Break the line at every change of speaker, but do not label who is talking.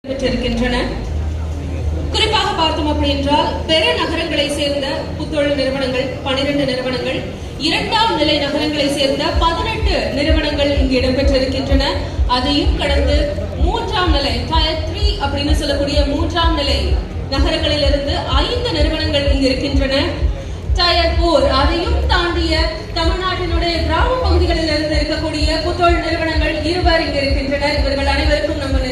பெற்றிருக்கின்றன. குறிப்பாக பார்த்தோம் அப்படி என்றால் பெற நகரங்களை சேர்ந்த புத்தொழில் நிறுவனங்கள் 12 நிறுவனங்கள், இரண்டாம் நிலை நகரங்களை சேர்ந்த 18 நிறுவனங்கள் இங்கு இடம்பெற்றிருக்கின்றன. அதையும் கடந்து மூன்றாம் நிலை டயர் 3 அப்படின்னு சொல்லக்கூடிய மூன்றாம் நிலை நகரங்களிலிருந்து 5 நிறுவனங்கள் இங்கு இருக்கின்றன. டயர் 4 அதையும் தாண்டிய தமிழ்நாட்டினுடைய கிராம பகுதிகளில் இருந்து இருக்கக்கூடிய புத்தொழில் நிறுவனங்கள் 2 இங்கு இருக்கின்றனர். இவர்கள் அனைவருக்கும் நம்ம